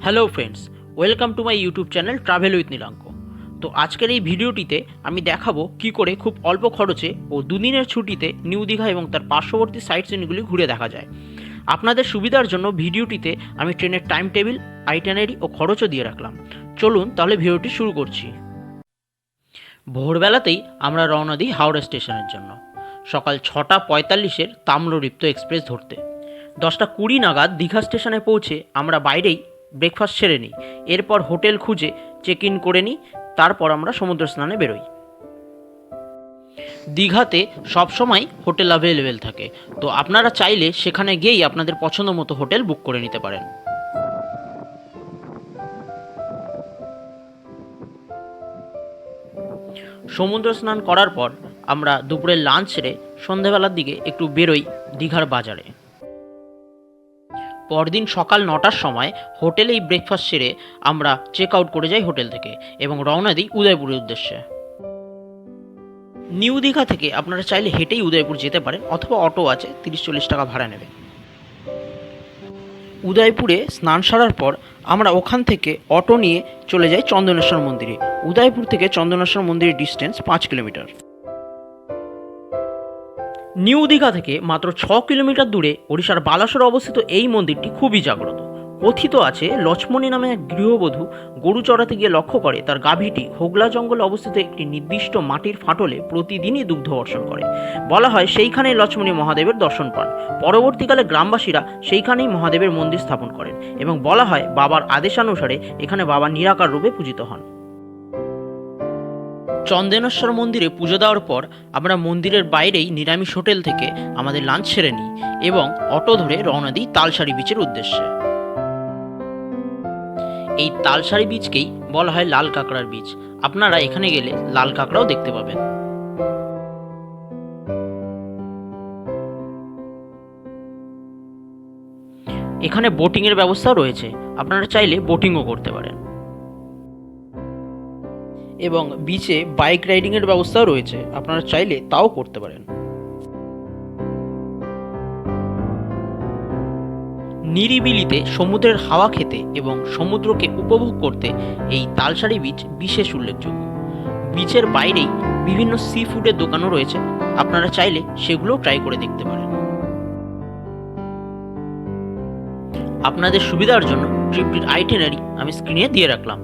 Hello friends, welcome to my YouTube channel travel with Nilanko. তো আজকের এই ভিডিওটিতে আমি দেখাবো কি করে খুব অল্প খরচে ও দুদিনের ছুটিতে নিউ দীঘা এবং তার পার্শ্ববর্তী সাইট সিনগুলি ঘুরে দেখা যায়। আপনাদের সুবিধার জন্য ভিডিওটিতে আমি ট্রেনের টাইম টেবিল, আইটিনারি ও খরচও দিয়ে রাখলাম। চলুন তাহলে ভিডিওটি শুরু করছি। ভোরবেলাতেই আমরা রওনা দিই হাওড়া স্টেশনের জন্য। সকাল 6:45 তাম্রলিপ্ত এক্সপ্রেস ধরতে 10:20 নাগাদ দীঘা স্টেশনে পৌঁছে আমরা বাইরেই ব্রেকফাস্ট সেরে নিই। এরপর হোটেল খুঁজে চেক ইন করে নিই। তারপর আমরা সমুদ্র স্নানে বেরোই। দীঘাতে সবসময় হোটেল অ্যাভেলেবেল থাকে, তো আপনারা চাইলে সেখানে গিয়েই আপনাদের পছন্দ মতো হোটেল বুক করে নিতে পারেন। সমুদ্র স্নান করার পর আমরা দুপুরের লাঞ্চ সেরে সন্ধেবেলার দিকে একটু বেরোই দীঘার বাজারে। পরদিন সকাল 9টার সময় হোটেলেই ব্রেকফাস্ট সেরে আমরা চেক আউট করে যাই হোটেল থেকে এবং রওনা দিই উদয়পুরের উদ্দেশ্যে। নিউ দীঘা থেকে আপনারা চাইলে হেঁটেই উদয়পুর যেতে পারেন, অথবা অটো আছে, 30-40 টাকা ভাড়া নেবে। উদয়পুরে স্নান সারার পর আমরা ওখান থেকে অটো নিয়ে চলে যাই চন্দনেশ্বর মন্দিরে। উদয়পুর থেকে চন্দনেশ্বর মন্দিরের ডিস্টেন্স 5 কিলোমিটার। নিউ দীঘা থেকে মাত্র 6 কিলোমিটার দূরে ওড়িশার বালাসোরে অবস্থিত এই মন্দিরটি খুবই জাগ্রত। কথিত আছে, লক্ষ্মণী নামে এক গৃহবধূ গরু চড়াতে গিয়ে লক্ষ্য করে তার গাভীটি হোগলা জঙ্গলে অবস্থিত একটি নির্দিষ্ট মাটির ফাটলে প্রতিদিনই দুগ্ধ বর্ষণ করে। বলা হয় সেইখানেই লক্ষ্মণী মহাদেবের দর্শন পান। পরবর্তীকালে গ্রামবাসীরা সেইখানেই মহাদেবের মন্দির স্থাপন করেন এবং বলা হয় বাবার আদেশানুসারে এখানে বাবা নিরাকার রূপে পূজিত হন। চন্দনেশ্বর মন্দিরে পুজো দেওয়ার পর আমরা মন্দিরের বাইরেই নিরামিষ হোটেল থেকে আমাদের লাঞ্চ সেরে নিই এবং অটো ধরে রওনা দিই তালসারি বিচের উদ্দেশ্যে। এই তালসারি বিচকেই বলা হয় লাল কাঁকড়ার বিচ। আপনারা এখানে গেলে লাল কাঁকড়াও দেখতে পাবেন। এখানে বোটিংয়ের ব্যবস্থাও রয়েছে, আপনারা চাইলে বোটিংও করতে পারেন। এবং বিচে বাইক রাইডিংয়ের ব্যবস্থাও রয়েছে, আপনারা চাইলে তাও করতে পারেন। নিরিবিলিতে সমুদ্রের হাওয়া খেতে এবং সমুদ্রকে উপভোগ করতে এই তালসারি বিচ বিশেষ উল্লেখযোগ্য। বিচের বাইরেই বিভিন্ন সি ফুডের দোকানও রয়েছে, আপনারা চাইলে সেগুলোও ট্রাই করে দেখতে পারেন। আপনাদের সুবিধার জন্য ট্রিপটির আইটিনারি আমি স্ক্রিনে দিয়ে রাখলাম।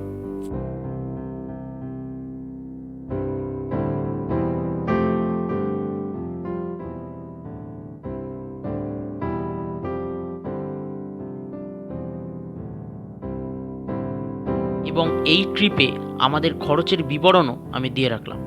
এবং এই ট্রিপে আমাদের খরচের বিবরণও আমি দিয়ে রাখলাম।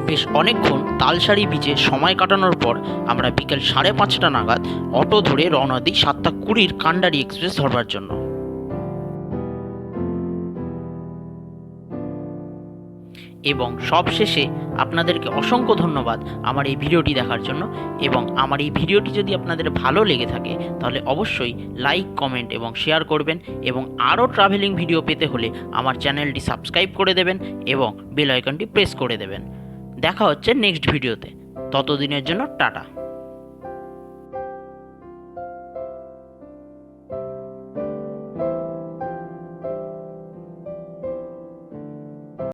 বেশ অনেকক্ষণ তালসারি বিচে সময় কাটানোর পর আমরা বিকেল 5:30 নাগাদ অটো ধরে রওনা দিই 7:20 কান্ডারি এক্সপ্রেস ধরবার জন্য। এবং সবশেষে আপনাদেরকে অসংখ্য ধন্যবাদ আমার এই ভিডিওটি দেখার জন্য। এবং আমার এই ভিডিওটি যদি আপনাদের ভালো লেগে থাকে তাহলে অবশ্যই লাইক, কমেন্ট এবং শেয়ার করবেন। এবং আরও ট্রাভেলিং ভিডিও পেতে হলে আমার চ্যানেলটি সাবস্ক্রাইব করে দেবেন এবং বেল আইকনটি প্রেস করে দেবেন। দেখা হচ্ছে নেক্সট ভিডিওতে। ততদিনের জন্য টাটা।